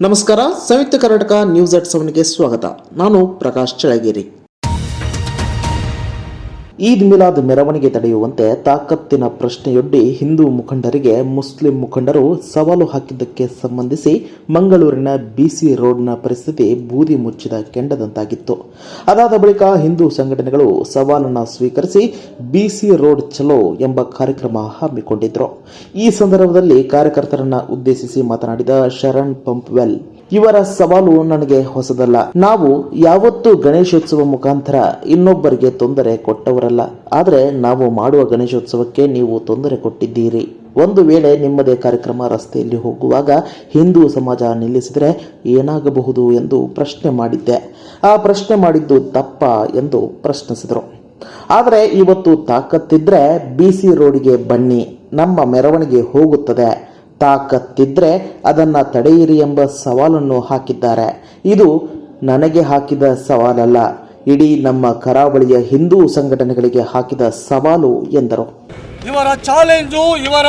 ನಮಸ್ಕಾರ. ಸಂಯುಕ್ತ ಕರ್ನಾಟಕ ನ್ಯೂಸ್ @7ಗೆ ಸ್ವಾಗತ. ನಾನು ಪ್ರಕಾಶ್ ಚಳಗೇರಿ. ಈದ್ ಮಿಲಾದ್ ಮೆರವಣಿಗೆ ತಡೆಯುವಂತೆ ತಾಕತ್ತಿನ ಪ್ರಶ್ನೆಯೊಡ್ಡಿ ಹಿಂದೂ ಮುಖಂಡರಿಗೆ ಮುಸ್ಲಿಂ ಮುಖಂಡರು ಸವಾಲು ಹಾಕಿದ್ದಕ್ಕೆ ಸಂಬಂಧಿಸಿ ಮಂಗಳೂರಿನ ಬಿಸಿ ರೋಡ್ನ ಪರಿಸ್ಥಿತಿ ಬೂದಿ ಮುಚ್ಚಿದ ಕೆಂಡದಂತಾಗಿತ್ತು. ಅದಾದ ಬಳಿಕ ಹಿಂದೂ ಸಂಘಟನೆಗಳು ಸವಾಲನ್ನು ಸ್ವೀಕರಿಸಿ ಬಿಸಿ ರೋಡ್ ಚಲೋ ಎಂಬ ಕಾರ್ಯಕ್ರಮ ಹಮ್ಮಿಕೊಂಡಿದ್ರು. ಈ ಸಂದರ್ಭದಲ್ಲಿ ಕಾರ್ಯಕರ್ತರನ್ನ ಉದ್ದೇಶಿಸಿ ಮಾತನಾಡಿದ ಶರಣ್ ಪಂಪ್ವೆಲ್, ಇವರ ಸವಾಲು ನನಗೆ ಹೊಸದಲ್ಲ. ನಾವು ಯಾವತ್ತೂ ಗಣೇಶೋತ್ಸವ ಮುಖಾಂತರ ಇನ್ನೊಬ್ಬರಿಗೆ ತೊಂದರೆ ಕೊಟ್ಟವರಲ್ಲ. ಆದರೆ ನಾವು ಮಾಡುವ ಗಣೇಶೋತ್ಸವಕ್ಕೆ ನೀವು ತೊಂದರೆ ಕೊಟ್ಟಿದ್ದೀರಿ. ಒಂದು ವೇಳೆ ನಿಮ್ಮದೇ ಕಾರ್ಯಕ್ರಮ ರಸ್ತೆಯಲ್ಲಿ ಹೋಗುವಾಗ ಹಿಂದೂ ಸಮಾಜ ನಿಲ್ಲಿಸಿದರೆ ಏನಾಗಬಹುದು ಎಂದು ಪ್ರಶ್ನೆ ಮಾಡಿದ್ದೆ. ಆ ಪ್ರಶ್ನೆ ಮಾಡಿದ್ದು ತಪ್ಪ ಎಂದು ಪ್ರಶ್ನಿಸಿದರು. ಆದರೆ ಇವತ್ತು ತಾಕತ್ತಿದ್ರೆ ಬಿಸಿ ರೋಡಿಗೆ ಬನ್ನಿ, ನಮ್ಮ ಮೆರವಣಿಗೆ ಹೋಗುತ್ತದೆ. ತಾಕತ್ತಿದ್ರೆ ಅದನ್ನು ತಡೆಯಿರಿ ಎಂಬ ಸವಾಲನ್ನು ಹಾಕಿದ್ದಾರೆ. ಇದು ನನಗೆ ಹಾಕಿದ ಸವಾಲಲ್ಲ, ಇಡೀ ನಮ್ಮ ಕರಾವಳಿಯ ಹಿಂದೂ ಸಂಘಟನೆಗಳಿಗೆ ಹಾಕಿದ ಸವಾಲು ಎಂದರು. ಇವರ ಚಾಲೆಂಜು, ಇವರ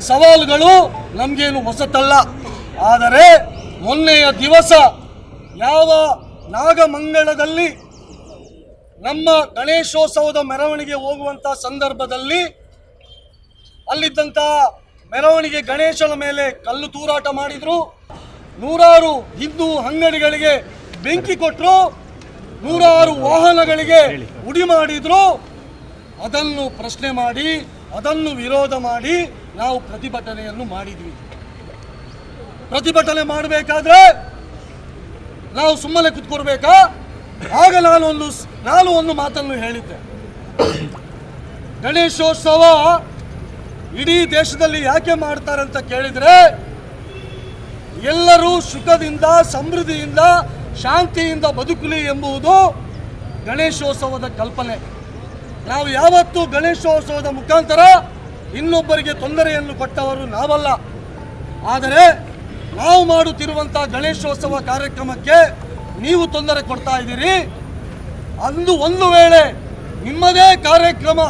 ಸವಾಲುಗಳು ನಮಗೇನು ಹೊಸತಲ್ಲ. ಆದರೆ ಮೊನ್ನೆಯ ದಿವಸ ಯಾವ ನಾಗಮಂಗಲದಲ್ಲಿ ನಮ್ಮ ಗಣೇಶೋತ್ಸವದ ಮೆರವಣಿಗೆ ಹೋಗುವಂಥ ಸಂದರ್ಭದಲ್ಲಿ ಅಲ್ಲಿದ್ದಂಥ ಮೆರವಣಿಗೆ ಗಣೇಶನ ಮೇಲೆ ಕಲ್ಲು ತೂರಾಟ ಮಾಡಿದ್ರು, ನೂರಾರು ಹಿಂದೂ ಅಂಗಡಿಗಳಿಗೆ ಬೆಂಕಿ ಕೊಟ್ಟರು, ನೂರಾರು ವಾಹನಗಳಿಗೆ ಉಡಿ ಮಾಡಿದ್ರು. ಅದನ್ನು ಪ್ರಶ್ನೆ ಮಾಡಿ, ಅದನ್ನು ವಿರೋಧ ಮಾಡಿ ನಾವು ಪ್ರತಿಭಟನೆಯನ್ನು ಮಾಡಿದ್ವಿ. ಪ್ರತಿಭಟನೆ ಮಾಡಬೇಕಾದ್ರೆ ನಾವು ಸುಮ್ಮನೆ ಕುತ್ಕೊಳ್ಬೇಕಾ? ಆಗ ನಾನು ಒಂದು ಮಾತನ್ನು ಹೇಳಿದ್ದೆ. ಗಣೇಶೋತ್ಸವ ಇಡೀ ದೇಶದಲ್ಲಿ ಯಾಕೆ ಮಾಡ್ತಾರೆ ಅಂತ ಕೇಳಿದರೆ, ಎಲ್ಲರೂ ಸುಖದಿಂದ, ಸಮೃದ್ಧಿಯಿಂದ, ಶಾಂತಿಯಿಂದ ಬದುಕಲಿ ಎಂಬುದು ಗಣೇಶೋತ್ಸವದ ಕಲ್ಪನೆ. ನಾವು ಯಾವತ್ತೂ ಗಣೇಶೋತ್ಸವದ ಮುಖಾಂತರ ಇನ್ನೊಬ್ಬರಿಗೆ ತೊಂದರೆಯನ್ನು ಕೊಟ್ಟವರು ನಾವಲ್ಲ. ಆದರೆ ನಾವು ಮಾಡುತ್ತಿರುವಂಥ ಗಣೇಶೋತ್ಸವ ಕಾರ್ಯಕ್ರಮಕ್ಕೆ ನೀವು ತೊಂದರೆ ಕೊಡ್ತಾ ಇದ್ದೀರಿ. ಅಂದು ಒಂದು ವೇಳೆ ನಿಮ್ಮದೇ ಕಾರ್ಯಕ್ರಮ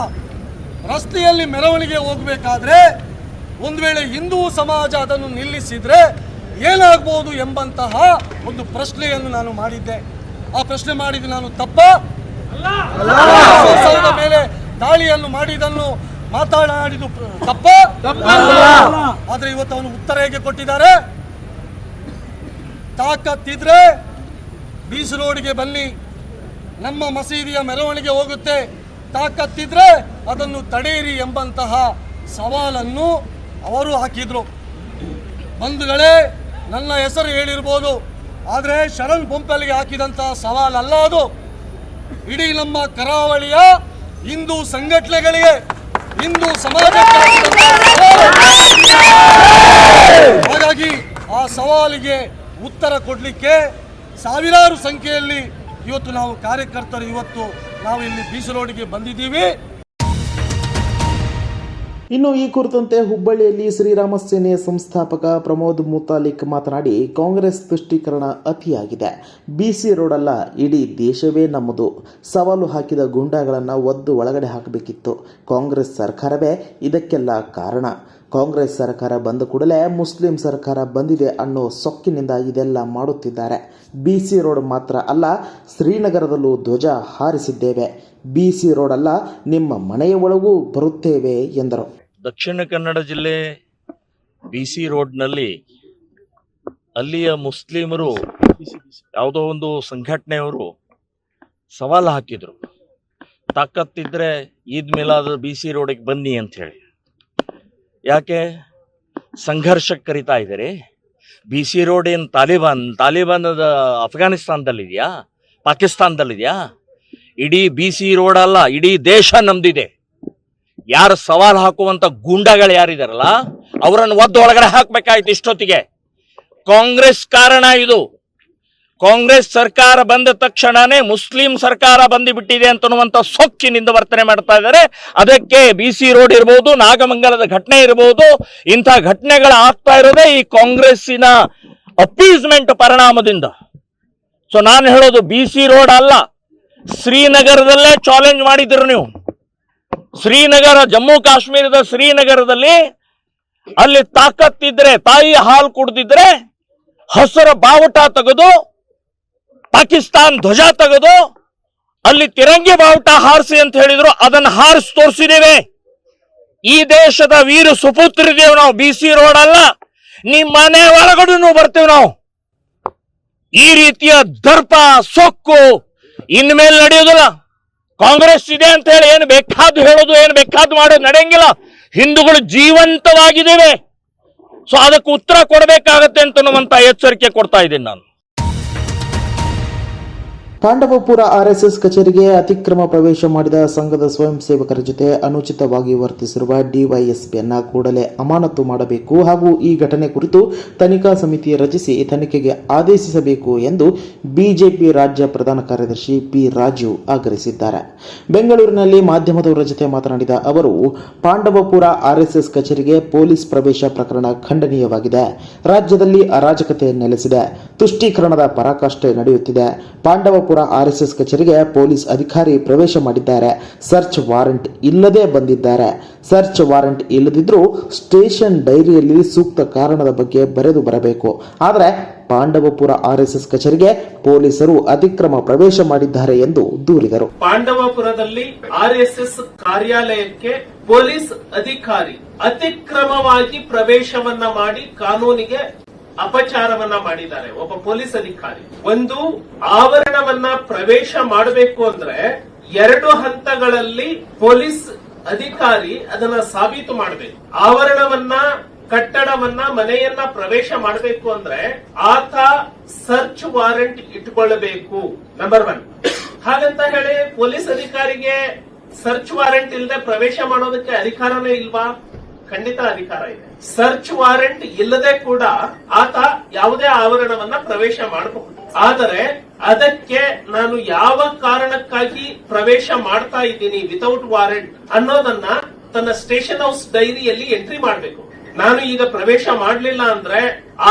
ರಸ್ತೆಯಲ್ಲಿ ಮೆರವಣಿಗೆ ಹೋಗಬೇಕಾದ್ರೆ ಒಂದು ವೇಳೆ ಹಿಂದೂ ಸಮಾಜ ಅದನ್ನು ನಿಲ್ಲಿಸಿದರೆ ಏನಾಗ್ಬೋದು ಎಂಬಂತಹ ಒಂದು ಪ್ರಶ್ನೆಯನ್ನು ನಾನು ಮಾಡಿದ್ದೆ. ಆ ಪ್ರಶ್ನೆ ಮಾಡಿದ್ದು ನಾನು ತಪ್ಪ? ಗಣೇಶೋತ್ಸವದ ಮೇಲೆ ದಾಳಿಯನ್ನು ಮಾಡಿದ್ದನ್ನು ಮಾತನಾಡಿದ್ದು ತಪ್ಪ? ಆದರೆ ಇವತ್ತು ಅವನು ಉತ್ತರ ಹೇಗೆ ಕೊಟ್ಟಿದ್ದಾರೆ? ತಾಕತ್ತಿದ್ರೆ ಬೀಚ್ ರೋಡ್ಗೆ ಬನ್ನಿ, ನಮ್ಮ ಮಸೀದಿಯ ಮೆರವಣಿಗೆ ಹೋಗುತ್ತೆ, ತಾಕತ್ತಿದ್ರೆ ಅದನ್ನು ತಡೆಯಿರಿ ಎಂಬಂತಹ ಸವಾಲನ್ನು ಅವರು ಹಾಕಿದ್ರು. ಬಂಧುಗಳೇ, ನನ್ನ ಹೆಸರು ಹೇಳಿರ್ಬೋದು, ಆದರೆ ಶರಣ್ ಪಂಪ್ವೆಲ್ಗೆ ಹಾಕಿದಂತಹ ಸವಾಲಲ್ಲ ಅದು. ಇಡೀ ನಮ್ಮ ಕರಾವಳಿಯ ಹಿಂದೂ ಸಂಘಟನೆಗಳಿಗೆ, ಹಿಂದೂ ಸಮಾಜಕ್ಕೆ ಹಾಗಾಗಿ ಆ ಸವಾಲಿಗೆ ಉತ್ತರ ಕೊಡಲಿಕ್ಕೆ ಸಾವಿರಾರು ಸಂಖ್ಯೆಯಲ್ಲಿ ಇವತ್ತು ನಾವು ಕಾರ್ಯಕರ್ತರು ನಾವು ಇಲ್ಲಿ ಬೀಚ್ ರೋಡ್ಗೆ ಬಂದಿದ್ದೀವಿ. ಇನ್ನು ಈ ಕುರಿತಂತೆ ಹುಬ್ಬಳ್ಳಿಯಲ್ಲಿ ಶ್ರೀರಾಮ ಸೇನೆ ಸಂಸ್ಥಾಪಕ ಪ್ರಮೋದ್ ಮುತಾಲಿಕ್ ಮಾತನಾಡಿ, ಕಾಂಗ್ರೆಸ್ ತುಷ್ಟೀಕರಣ ಅತಿಯಾಗಿದೆ. ಬಿಸಿ ರೋಡ್ ಅಲ್ಲ, ಇಡೀ ದೇಶವೇ ನಮ್ಮದು. ಸವಾಲು ಹಾಕಿದ ಗೂಂಡಾಗಳನ್ನು ಒದ್ದು ಒಳಗಡೆ ಹಾಕಬೇಕಿತ್ತು. ಕಾಂಗ್ರೆಸ್ ಸರ್ಕಾರವೇ ಇದಕ್ಕೆಲ್ಲ ಕಾರಣ. ಕಾಂಗ್ರೆಸ್ ಸರ್ಕಾರ ಬಂದ ಕೂಡಲೇ ಮುಸ್ಲಿಂ ಸರ್ಕಾರ ಬಂದಿದೆ ಅನ್ನೋ ಸೊಕ್ಕಿನಿಂದ ಇದೆಲ್ಲ ಮಾಡುತ್ತಿದ್ದಾರೆ. ಬಿಸಿ ರೋಡ್ ಮಾತ್ರ ಅಲ್ಲ, ಶ್ರೀನಗರದಲ್ಲೂ ಧ್ವಜ ಹಾರಿಸಿದ್ದೇವೆ. ಬಿಸಿ ರೋಡ್ ಅಲ್ಲ, ನಿಮ್ಮ ಮನೆಯ ಒಳಗೂ ಬರುತ್ತೇವೆ ಎಂದರು. ದಕ್ಷಿಣ ಕನ್ನಡ ಜಿಲ್ಲೆ ಬಿಸಿ ರೋಡ್ನಲ್ಲಿ ಅಲ್ಲಿಯ ಮುಸ್ಲಿಮರು ಯಾವುದೋ ಒಂದು ಸಂಘಟನೆಯವರು ಸವಾಲು ಹಾಕಿದ್ರು, ತಾಕತ್ತಿದ್ರೆ ಈದ್ ಮಿಲಾದ್ ಬಿಸಿ ರೋಡಿಗೆ ಬನ್ನಿ ಅಂತ ಹೇಳಿ. ಯಾಕೆ ಸಂಘರ್ಷಕ್ಕೆ ಕರಿತಾ ಇದ್ದಾರೆ? ಬಿಸಿ ರೋಡ್ ಏನು ತಾಲಿಬಾನದ ಅಫ್ಘಾನಿಸ್ತಾನದಲ್ಲಿದೆಯಾ, ಪಾಕಿಸ್ತಾನದಲ್ಲಿದೆಯಾ? ಇಡೀ ಬಿಸಿ ರೋಡ್ ಅಲ್ಲ, ಇಡೀ ದೇಶ ನಮ್ದಿದೆ. ಯಾರು ಸವಾಲು ಹಾಕುವಂತ ಗೂಂಡಾಗಳು ಯಾರಿದಾರಲ್ಲ ಅವರನ್ನು ಒದ್ದು ಒಳಗಡೆ ಹಾಕ್ಬೇಕಾಯ್ತು ಇಷ್ಟೊತ್ತಿಗೆ. ಕಾಂಗ್ರೆಸ್ ಕಾರಣ ಇದು. ಕಾಂಗ್ರೆಸ್ ಸರ್ಕಾರ ಬಂದ ತಕ್ಷಣನೇ ಮುಸ್ಲಿಂ ಸರ್ಕಾರ ಬಂದುಬಿಟ್ಟಿದೆ ಅಂತನ್ನುವಂಥ ಸೊಕ್ಕಿನಿಂದ ವರ್ತನೆ ಮಾಡ್ತಾ ಇದ್ದಾರೆ. ಅದಕ್ಕೆ ಬಿಸಿ ರೋಡ್ ಇರ್ಬೋದು, ನಾಗಮಂಗಲದ ಘಟನೆ ಇರ್ಬೋದು, ಇಂಥ ಘಟನೆಗಳು ಆಗ್ತಾ ಇರೋದೇ ಈ ಕಾಂಗ್ರೆಸ್ಸಿನ ಅಪೀಸ್ಮೆಂಟ್ ಪರಿಣಾಮದಿಂದ. ಸೊ ನಾನು ಹೇಳೋದು ಬಿಸಿ ರೋಡ್ ಅಲ್ಲ, ಶ್ರೀನಗರದಲ್ಲೇ ಚಾಲೆಂಜ್ ಮಾಡಿದ್ರು ನೀವು. ಶ್ರೀನಗರ, ಜಮ್ಮು ಕಾಶ್ಮೀರದ ಶ್ರೀನಗರದಲ್ಲಿ ಅಲ್ಲಿ ತಾಕತ್ತಿದ್ರೆ, ತಾಯಿ ಹಾಲು ಕುಡ್ದಿದ್ರೆ ಹಸಿರ ಬಾವುಟ ತೆಗೆದು ಪಾಕಿಸ್ತಾನ್ ಧ್ವಜ ತೆಗೆದು ಅಲ್ಲಿ ತಿರಂಗಿ ಬಾವುಟ ಹಾರಿಸಿ ಅಂತ ಹೇಳಿದ್ರು, ಅದನ್ನ ಹಾರಿಸಿ ತೋರಿಸಿದ್ದೇವೆ. ಈ ದೇಶದ ವೀರ ಸುಪುತ್ರಿದೇವು ನಾವು. BC ರೋಡ್ ಅಲ್ಲ, ನಿಮ್ಮ ಮನೆ ಒಳಗಡೆನೂ ಬರ್ತೀವಿ ನಾವು. ಈ ರೀತಿಯ ದರ್ಪ ಸೊಕ್ಕು ಇನ್ಮೇಲೆ ನಡೆಯೋದಿಲ್ಲ. ಕಾಂಗ್ರೆಸ್ ಇದೆ ಅಂತ ಹೇಳಿ ಏನು ಬೇಕಾದ್ದು ಹೇಳೋದು, ಏನು ಬೇಕಾದ್ದು ಮಾಡೋದು ನಡೆಯಂಗಿಲ್ಲ. ಹಿಂದೂಗಳು ಜೀವಂತವಾಗಿದ್ದೇವೆ. ಸೊ ಅದಕ್ಕೆ ಉತ್ತರ ಕೊಡಬೇಕಾಗತ್ತೆ ಅಂತನ್ನುವಂತ ಎಚ್ಚರಿಕೆ ಕೊಡ್ತಾ ಇದ್ದೀನಿ ನಾನು. ಪಾಂಡವಪುರ RSS ಕಚೇರಿಗೆ ಅತಿಕ್ರಮ ಪ್ರವೇಶ ಮಾಡಿದ ಸಂಘದ ಸ್ವಯಂ ಸೇವಕರ ಜೊತೆ ಅನುಚಿತವಾಗಿ ವರ್ತಿಸಿರುವ ಡಿವೈಎಸ್ಪಿಯನ್ನ ಕೂಡಲೇ ಅಮಾನತು ಮಾಡಬೇಕು ಹಾಗೂ ಈ ಘಟನೆ ಕುರಿತು ತನಿಖಾ ಸಮಿತಿ ರಚಿಸಿ ತನಿಖೆಗೆ ಆದೇಶಿಸಬೇಕು ಎಂದು ಬಿಜೆಪಿ ರಾಜ್ಯ ಪ್ರಧಾನ ಕಾರ್ಯದರ್ಶಿ ಪಿ ರಾಜು ಆಗ್ರಹಿಸಿದ್ದಾರೆ. ಬೆಂಗಳೂರಿನಲ್ಲಿ ಮಾಧ್ಯಮದವರ ಜೊತೆ ಮಾತನಾಡಿದ ಅವರು, ಪಾಂಡವಪುರ RSS ಕಚೇರಿಗೆ ಪೊಲೀಸ್ ಪ್ರವೇಶ ಪ್ರಕರಣ ಖಂಡನೀಯವಾಗಿದೆ. ರಾಜ್ಯದಲ್ಲಿ ಅರಾಜಕತೆ ನೆಲೆಸಿದೆ. ತುಷ್ಟೀಕರಣದ ಪರಾಕಾಷ್ಠೆ ನಡೆಯುತ್ತಿದೆ. ಪಾಂಡವಪುರ RSS ಕಚೇರಿಗೆ ಪೊಲೀಸ್ ಅಧಿಕಾರಿ ಪ್ರವೇಶ ಮಾಡಿದ್ದಾರೆ. ಸರ್ಚ್ ವಾರೆಂಟ್ ಇಲ್ಲದೆ ಬಂದಿದ್ದಾರೆ. ಸರ್ಚ್ ವಾರೆಂಟ್ ಇಲ್ಲದಿದ್ರೂ ಸ್ಟೇಷನ್ ಡೈರಿಯಲ್ಲಿ ಸೂಕ್ತ ಕಾರಣದ ಬಗ್ಗೆ ಬರೆದು ಬರಬೇಕು. ಆದರೆ ಪಾಂಡವಪುರ RSS ಕಚೇರಿಗೆ ಪೊಲೀಸರು ಅತಿಕ್ರಮ ಪ್ರವೇಶ ಮಾಡಿದ್ದಾರೆ ಎಂದು ದೂರಿದರು. ಪಾಂಡವಪುರದಲ್ಲಿ RSS ಕಾರ್ಯಾಲಯಕ್ಕೆ ಪೊಲೀಸ್ ಅಧಿಕಾರಿ ಅತಿಕ್ರಮವಾಗಿ ಪ್ರವೇಶವನ್ನ ಮಾಡಿ ಕಾನೂನಿಗೆ ಅಪಚಾರವನ್ನ ಮಾಡಿದ್ದಾರೆ. ಒಬ್ಬ ಪೊಲೀಸ್ ಅಧಿಕಾರಿ ಒಂದು ಆವರಣವನ್ನ ಪ್ರವೇಶ ಮಾಡಬೇಕು ಅಂದ್ರೆ 2 ಹಂತಗಳಲ್ಲಿ ಪೊಲೀಸ್ ಅಧಿಕಾರಿ ಅದನ್ನ ಸಾಬೀತು ಮಾಡಬೇಕು. ಆವರಣವನ್ನ, ಕಟ್ಟಡವನ್ನ, ಮನೆಯನ್ನ ಪ್ರವೇಶ ಮಾಡಬೇಕು ಅಂದ್ರೆ ಆತ ಸರ್ಚ್ ವಾರೆಂಟ್ ಇಟ್ಕೊಳ್ಬೇಕು. ನಂಬರ್ 1. ಹಾಗಂತ ಹೇಳಿ ಪೊಲೀಸ್ ಅಧಿಕಾರಿಗೆ ಸರ್ಚ್ ವಾರೆಂಟ್ ಇಲ್ಲದೆ ಪ್ರವೇಶ ಮಾಡೋದಕ್ಕೆ ಅಧಿಕಾರನೇ ಇಲ್ವಾ? ಖಂಡಿತ ಅಧಿಕಾರ ಇದೆ. ಸರ್ಚ್ ವಾರೆಂಟ್ ಇಲ್ಲದೆ ಕೂಡ ಆತ ಯಾವುದೇ ಆವರಣವನ್ನ ಪ್ರವೇಶ ಮಾಡಬಹುದು. ಆದರೆ ಅದಕ್ಕೆ ನಾನು ಯಾವ ಕಾರಣಕ್ಕಾಗಿ ಪ್ರವೇಶ ಮಾಡ್ತಾ ಇದ್ದೀನಿ ವಿತೌಟ್ ವಾರೆಂಟ್ ಅನ್ನೋದನ್ನ ತನ್ನ ಸ್ಟೇಷನ್ ಹೌಸ್ ಡೈರಿಯಲ್ಲಿ ಎಂಟ್ರಿ ಮಾಡಬೇಕು. ನಾನು ಈಗ ಪ್ರವೇಶ ಮಾಡಲಿಲ್ಲ ಅಂದ್ರೆ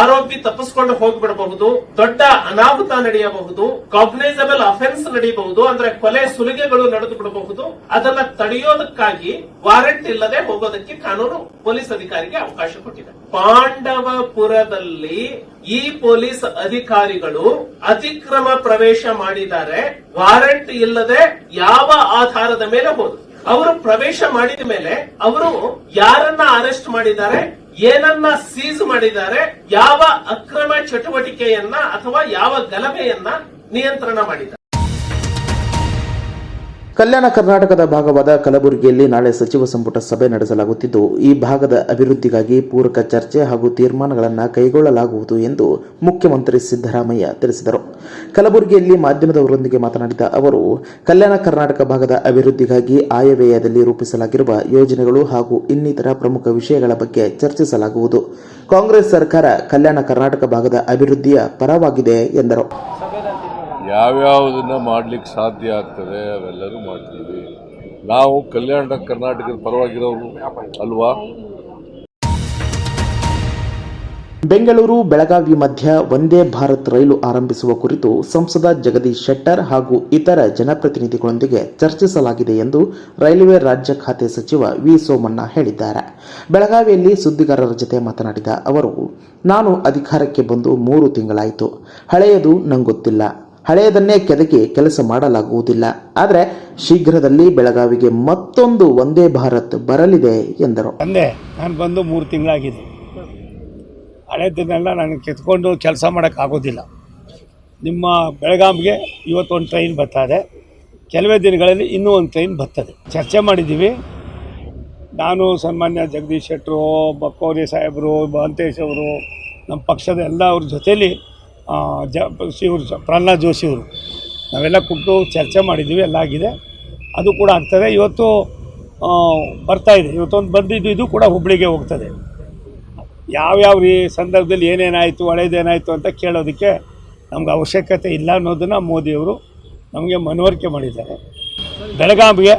ಆರೋಪಿ ತಪ್ಪಿಸ್ಕೊಂಡು ಹೋಗ್ಬಿಡಬಹುದು, ದೊಡ್ಡ ಅನಾಹುತ ನಡೆಯಬಹುದು, ಕಾಗ್ನೈಸಬಲ್ ಅಫೆನ್ಸ್ ನಡೆಯಬಹುದು, ಅಂದ್ರೆ ಕೊಲೆ ಸುಲಿಗೆಗಳು ನಡೆದು ಬಿಡಬಹುದು. ಅದನ್ನ ತಡೆಯೋದಕ್ಕಾಗಿ ವಾರೆಂಟ್ ಇಲ್ಲದೆ ಹೋಗೋದಕ್ಕೆ ಕಾನೂನು ಪೊಲೀಸ್ ಅಧಿಕಾರಿಗೆ ಅವಕಾಶ ಕೊಟ್ಟಿದೆ. ಪಾಂಡವಪುರದಲ್ಲಿ ಈ ಪೊಲೀಸ್ ಅಧಿಕಾರಿಗಳು ಅತಿಕ್ರಮ ಪ್ರವೇಶ ಮಾಡಿದ್ದಾರೆ. ವಾರೆಂಟ್ ಇಲ್ಲದೆ ಯಾವ ಆಧಾರದ ಮೇಲೆ ಹೋದ್ರು? ಅವರು ಪ್ರವೇಶ ಮಾಡಿದ ಮೇಲೆ ಅವರು ಯಾರನ್ನ ಅರೆಸ್ಟ್ ಮಾಡಿದ್ದಾರೆ, ಏನನ್ನ ಸೀಸ್ ಮಾಡಿದ್ದಾರೆ, ಯಾವ ಅಕ್ರಮ ಚಟುವಟಿಕೆಯನ್ನ ಅಥವಾ ಯಾವ ಗಲಭೆಯನ್ನ ನಿಯಂತ್ರಣ ಮಾಡಿದ್ದಾರೆ. ಕಲ್ಯಾಣ ಕರ್ನಾಟಕದ ಭಾಗವಾದ ಕಲಬುರಗಿಯಲ್ಲಿ ನಾಳೆ ಸಚಿವ ಸಂಪುಟ ಸಭೆ ನಡೆಸಲಾಗುತ್ತಿದ್ದು, ಈ ಭಾಗದ ಅಭಿವೃದ್ಧಿಗಾಗಿ ಪೂರಕ ಚರ್ಚೆ ಹಾಗೂ ತೀರ್ಮಾನಗಳನ್ನು ಕೈಗೊಳ್ಳಲಾಗುವುದು ಎಂದು ಮುಖ್ಯಮಂತ್ರಿ ಸಿದ್ದರಾಮಯ್ಯ ತಿಳಿಸಿದರು. ಕಲಬುರಗಿಯಲ್ಲಿ ಮಾಧ್ಯಮದವರೊಂದಿಗೆ ಮಾತನಾಡಿದ ಅವರು, ಕಲ್ಯಾಣ ಕರ್ನಾಟಕ ಭಾಗದ ಅಭಿವೃದ್ಧಿಗಾಗಿ ಆಯವ್ಯಯದಲ್ಲಿ ರೂಪಿಸಲಾಗಿರುವ ಯೋಜನೆಗಳು ಹಾಗೂ ಇನ್ನಿತರ ಪ್ರಮುಖ ವಿಷಯಗಳ ಬಗ್ಗೆ ಚರ್ಚಿಸಲಾಗುವುದು. ಕಾಂಗ್ರೆಸ್ ಸರ್ಕಾರ ಕಲ್ಯಾಣ ಕರ್ನಾಟಕ ಭಾಗದ ಅಭಿವೃದ್ಧಿಯ ಪರವಾಗಿದೆ ಎಂದರು. ಯಾವ್ಯಾವುದನ್ನ ಮಾಡಲಿಕ್ಕೆ ಸಾಧ್ಯ ಆಗ್ತದೆ ಅವೆಲ್ಲರೂ ಮಾಡ್ತೀವಿ. ನಾವು ಕಲ್ಯಾಣ ಕರ್ನಾಟಕದ ಪರವಾಗಿರೋರು ಅಲ್ವಾ? ಬೆಂಗಳೂರು ಬೆಳಗಾವಿ ಮಧ್ಯ ವಂದೇ ಭಾರತ್ ರೈಲು ಆರಂಭಿಸುವ ಕುರಿತು ಸಂಸದ ಜಗದೀಶ್ ಶೆಟ್ಟರ್ ಹಾಗೂ ಇತರ ಜನಪ್ರತಿನಿಧಿಗಳೊಂದಿಗೆ ಚರ್ಚಿಸಲಾಗಿದೆ ಎಂದು ರೈಲ್ವೆ ರಾಜ್ಯ ಖಾತೆ ಸಚಿವ ವಿ ಸೋಮಣ್ಣ ಹೇಳಿದ್ದಾರೆ. ಬೆಳಗಾವಿಯಲ್ಲಿ ಸುದ್ದಿಗಾರರ ಜತೆ ಮಾತನಾಡಿದ ಅವರು, ನಾನು ಅಧಿಕಾರಕ್ಕೆ ಬಂದು 3 ತಿಂಗಳಾಯಿತು. ಹಳೆಯದು ನಂಗೊತ್ತಿಲ್ಲ. ಹಳೆಯದನ್ನೇ ಕೆದಕಿ ಕೆಲಸ ಮಾಡಲಾಗುವುದಿಲ್ಲ. ಆದರೆ ಶೀಘ್ರದಲ್ಲಿ ಬೆಳಗಾವಿಗೆ ಮತ್ತೊಂದು ವಂದೇ ಭಾರತ್ ಬರಲಿದೆ ಎಂದರು. ನಾನು ಬಂದು 3 ತಿಂಗಳಾಗಿದೆ. ಹಳೆಯದನ್ನೆಲ್ಲ ನನಗೆ ಕೆತ್ಕೊಂಡು ಕೆಲಸ ಮಾಡೋಕ್ಕಾಗೋದಿಲ್ಲ. ನಿಮ್ಮ ಬೆಳಗಾವಿಗೆ ಇವತ್ತೊಂದು ಟ್ರೈನ್ ಬರ್ತಾಯಿದೆ, ಕೆಲವೇ ದಿನಗಳಲ್ಲಿ ಇನ್ನೂ ಒಂದು ಟ್ರೈನ್ ಬರ್ತದೆ. ಚರ್ಚೆ ಮಾಡಿದ್ದೀವಿ. ನಾನು ಸನ್ಮಾನ್ಯ ಜಗದೀಶ್ ಶೆಟ್ಟರು, ಬಕ್ಕೋರಿ ಸಾಹೇಬರು, ಮಹಂತೇಶ್ ಅವರು, ನಮ್ಮ ಪಕ್ಷದ ಎಲ್ಲ ಅವ್ರ ಜೊತೆಯಲ್ಲಿ ಇವರು ಪ್ರಹ್ಲಾದ್ ಜೋಶಿ ಅವರು ನಾವೆಲ್ಲ ಕೂತು ಚರ್ಚೆ ಮಾಡಿದ್ದೀವಿ. ಎಲ್ಲ ಆಗಿದೆ, ಅದು ಕೂಡ ಆಗ್ತದೆ. ಇವತ್ತು ಬರ್ತಾಯಿದೆ. ಇವತ್ತೊಂದು ಬಂದಿದ್ದು ಇದು ಕೂಡ ಹುಬ್ಬಳ್ಳಿಗೆ ಹೋಗ್ತದೆ. ಯಾವ್ಯಾವ ಸಂದರ್ಭದಲ್ಲಿ ಏನೇನಾಯಿತು, ಹಳೇದೇನಾಯಿತು ಅಂತ ಕೇಳೋದಕ್ಕೆ ನಮ್ಗೆ ಅವಶ್ಯಕತೆ ಇಲ್ಲ ಅನ್ನೋದನ್ನು ಮೋದಿಯವರು ನಮಗೆ ಮನವರಿಕೆ ಮಾಡಿದ್ದಾರೆ. ಬೆಳಗಾವಿಗೆ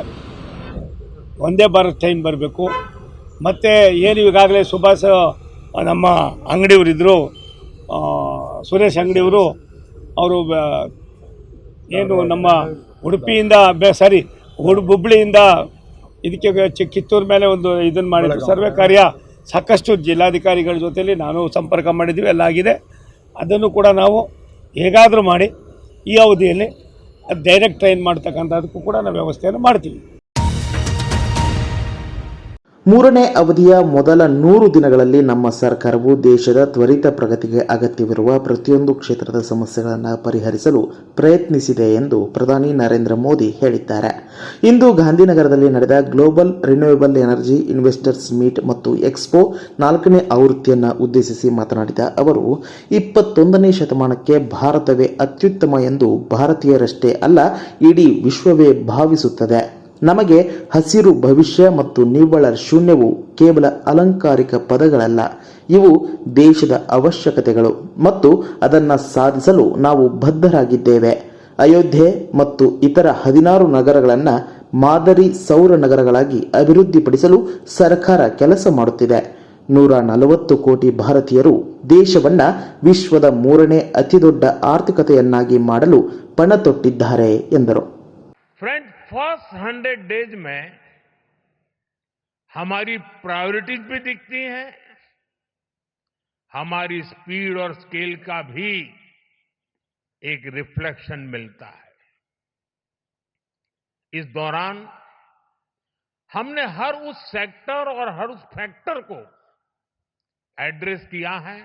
ವಂದೇ ಭಾರತ್ ಟ್ರೈನ್ ಬರಬೇಕು. ಮತ್ತು ಏನು ಈಗಾಗಲೇ ಸುಭಾಷ್ ನಮ್ಮ ಅಂಗಡಿಯವರಿದ್ದರು, ಸುರೇಶ್ ಅಂಗಡಿಯವರು, ಅವರು ಏನು ನಮ್ಮ ಉಡುಪಿಯಿಂದ ಹುಬ್ಬಳ್ಳಿಯಿಂದ ಇದಕ್ಕೆ ಕಿತ್ತೂರು ಮೇಲೆ ಒಂದು ಇದನ್ನು ಮಾಡಿದ್ರು. ಸರ್ವೆ ಕಾರ್ಯ ಸಾಕಷ್ಟು ಜಿಲ್ಲಾಧಿಕಾರಿಗಳ ಜೊತೆಯಲ್ಲಿ ನಾನು ಸಂಪರ್ಕ ಮಾಡಿದ್ದೀವಿ. ಎಲ್ಲ ಆಗಿದೆ. ಅದನ್ನು ಕೂಡ ನಾವು ಹೇಗಾದರೂ ಮಾಡಿ ಈ ಅವಧಿಯಲ್ಲಿ ಅದು ಡೈರೆಕ್ಟ್ ಟ್ರೈನ್ ಮಾಡ್ತಕ್ಕಂಥದ್ದಕ್ಕೂ ಕೂಡ ನಾವು ವ್ಯವಸ್ಥೆಯನ್ನು ಮಾಡ್ತೀವಿ. ಮೂರನೇ ಅವಧಿಯ ಮೊದಲ 100 ದಿನಗಳಲ್ಲಿ ನಮ್ಮ ಸರ್ಕಾರವು ದೇಶದ ತ್ವರಿತ ಪ್ರಗತಿಗೆ ಅಗತ್ಯವಿರುವ ಪ್ರತಿಯೊಂದು ಕ್ಷೇತ್ರದ ಸಮಸ್ಯೆಗಳನ್ನು ಪರಿಹರಿಸಲು ಪ್ರಯತ್ನಿಸಿದೆ ಎಂದು ಪ್ರಧಾನಿ ನರೇಂದ್ರ ಮೋದಿ ಹೇಳಿದ್ದಾರೆ. ಇಂದು ಗಾಂಧಿನಗರದಲ್ಲಿ ನಡೆದ global renewable energy investors meet ಮತ್ತು ಎಕ್ಸ್ಪೋ 4ನೇ ಆವೃತ್ತಿಯನ್ನು ಉದ್ದೇಶಿಸಿ ಮಾತನಾಡಿದ ಅವರು, 21ನೇ ಶತಮಾನಕ್ಕೆ ಭಾರತವೇ ಅತ್ಯುತ್ತಮ ಎಂದು ಭಾರತೀಯರಷ್ಟೇ ಅಲ್ಲ, ಇಡೀ ವಿಶ್ವವೇ ಭಾವಿಸುತ್ತದೆ. ನಮಗೆ ಹಸಿರು ಭವಿಷ್ಯ ಮತ್ತು ನಿವ್ವಳ ಶೂನ್ಯವು ಕೇವಲ ಅಲಂಕಾರಿಕ ಪದಗಳಲ್ಲ, ಇವು ದೇಶದ ಅವಶ್ಯಕತೆಗಳು ಮತ್ತು ಅದನ್ನು ಸಾಧಿಸಲು ನಾವು ಬದ್ಧರಾಗಿದ್ದೇವೆ. ಅಯೋಧ್ಯೆ ಮತ್ತು ಇತರ 16 ನಗರಗಳನ್ನು ಮಾದರಿ ಸೌರ ನಗರಗಳಾಗಿ ಅಭಿವೃದ್ಧಿಪಡಿಸಲು ಸರ್ಕಾರ ಕೆಲಸ ಮಾಡುತ್ತಿದೆ. 140 ಕೋಟಿ ಭಾರತೀಯರು ದೇಶವನ್ನು ವಿಶ್ವದ 3ನೇ ಅತಿದೊಡ್ಡ ಆರ್ಥಿಕತೆಯನ್ನಾಗಿ ಮಾಡಲು ಪಣ ತೊಟ್ಟಿದ್ದಾರೆ ಎಂದರು. फर्स्ट 100 डेज में हमारी प्रायोरिटीज भी दिखती हैं, हमारी स्पीड और स्केल का भी एक रिफ्लेक्शन मिलता है. इस दौरान हमने हर उस सेक्टर और हर उस फैक्टर को एड्रेस किया है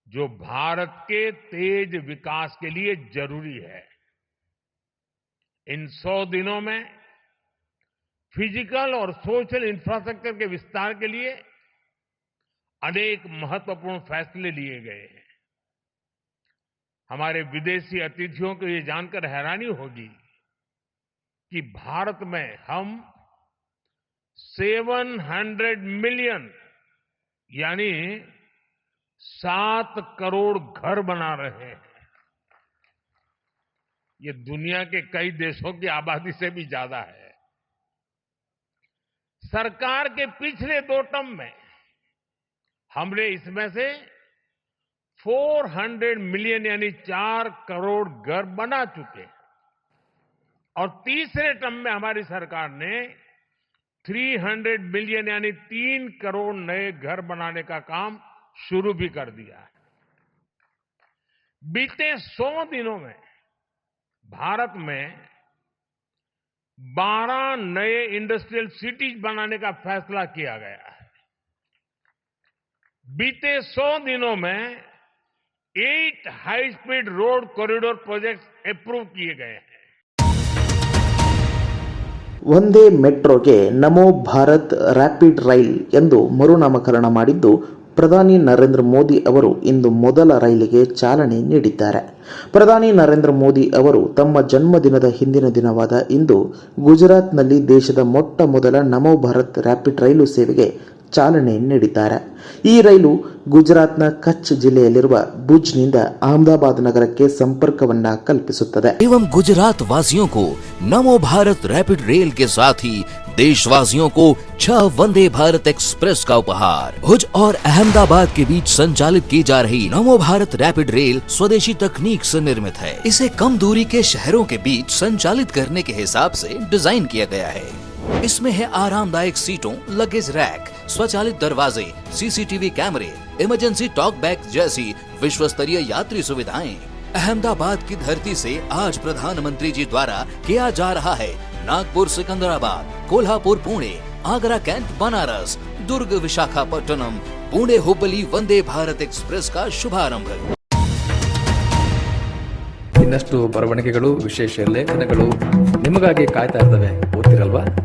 जो भारत के तेज विकास के लिए जरूरी है. इन 100 दिनों में फिजिकल और सोशल इंफ्रास्ट्रक्चर के विस्तार के लिए अनेक महत्वपूर्ण फैसले लिए गए हैं. हमारे विदेशी अतिथियों को ये जानकर हैरानी होगी कि भारत में हम 700 मिलियन यानी 7 करोड़ घर बना रहे हैं. ये दुनिया के कई देशों की आबादी से भी ज्यादा है. सरकार के पिछले 2 टर्म में हमने इसमें से 400 मिलियन यानी 4 करोड़ घर बना चुके हैं और तीसरे टर्म में हमारी सरकार ने 300 मिलियन यानी 3 करोड़ नए घर बनाने का काम शुरू भी कर दिया है. बीते 100 दिनों में भारत में 12 नए इंडस्ट्रियल सिटीज बनाने का फैसला किया गया है. बीते 100 दिनों में 8 high speed road corridor projects approve किए गए हैं. ಒಂದೇ ಮೆಟ್ರೋಗೆ ನಮೋ ಭಾರತ್ ರ್ಯಾಪಿಡ್ ರೈಲ್ ಎಂದು ಮರುನಾಮಕರಣ ಮಾಡಿದ್ದು ಪ್ರಧಾನಿ ನರೇಂದ್ರ ಮೋದಿ ಅವರು ಇಂದು ಮೊದಲ ರೈಲಿಗೆ ಚಾಲನೆ ನೀಡಿದ್ದಾರೆ. ಪ್ರಧಾನಿ ನರೇಂದ್ರ ಮೋದಿ ಅವರು ತಮ್ಮ ಜನ್ಮದಿನದ ಹಿಂದಿನ ದಿನವಾದ ಇಂದು ಗುಜರಾತ್ನಲ್ಲಿ ದೇಶದ ಮೊಟ್ಟ ಮೊದಲ ನಮೋ ಭಾರತ್ ರ್ಯಾಪಿಡ್ ರೈಲು ಸೇವೆಗೆ ಚಾಲನೆ ನೀಡಿದ್ದಾರೆ. ಈ ರೈಲು ಗುಜರಾತ್ನ ಕಚ್ ಜಿಲ್ಲೆಯಲ್ಲಿರುವ ಭುಜ್ನಿಂದ ಅಹಮದಾಬಾದ್ ನಗರಕ್ಕೆ ಸಂಪರ್ಕವನ್ನ ಕಲ್ಪಿಸುತ್ತದೆ. एवं गुजरात वासियों को नमो भारत रैपिड रेल के साथ ही देशवासियों को 6 वंदे भारत एक्सप्रेस का उपहार. भुज और अहमदाबाद के बीच संचालित की जा रही नमो भारत रैपिड रेल स्वदेशी तकनीक से निर्मित है. इसे कम दूरी के शहरों के बीच संचालित करने के हिसाब से डिजाइन किया गया है. इसमें है आरामदायक सीटों, लगेज रैक, स्वचालित दरवाजे, सीसीटीवी कैमरे, इमरजेंसी टॉक बैग जैसी विश्व स्तरीय यात्री सुविधाएं. अहमदाबाद की धरती से आज प्रधानमंत्री जी द्वारा किया जा रहा है नागपुर सिकंदराबाद, कोल्हापुर पुणे, आगरा कैंट बनारस, दुर्ग विशाखापट्टनम, पुणे हुबली वंदे भारत एक्सप्रेस का शुभारंभ. ಇನ್ನಷ್ಟು ಬರವಣಿಗೆಗಳು, ವಿಶೇಷ ಲೇಖನಗಳು ನಿಮಗಾಗಿ ಕಾಯ್ತಾ ಇರ್ತವೆ. ಓದ್ತಿರಲ್ವಾ?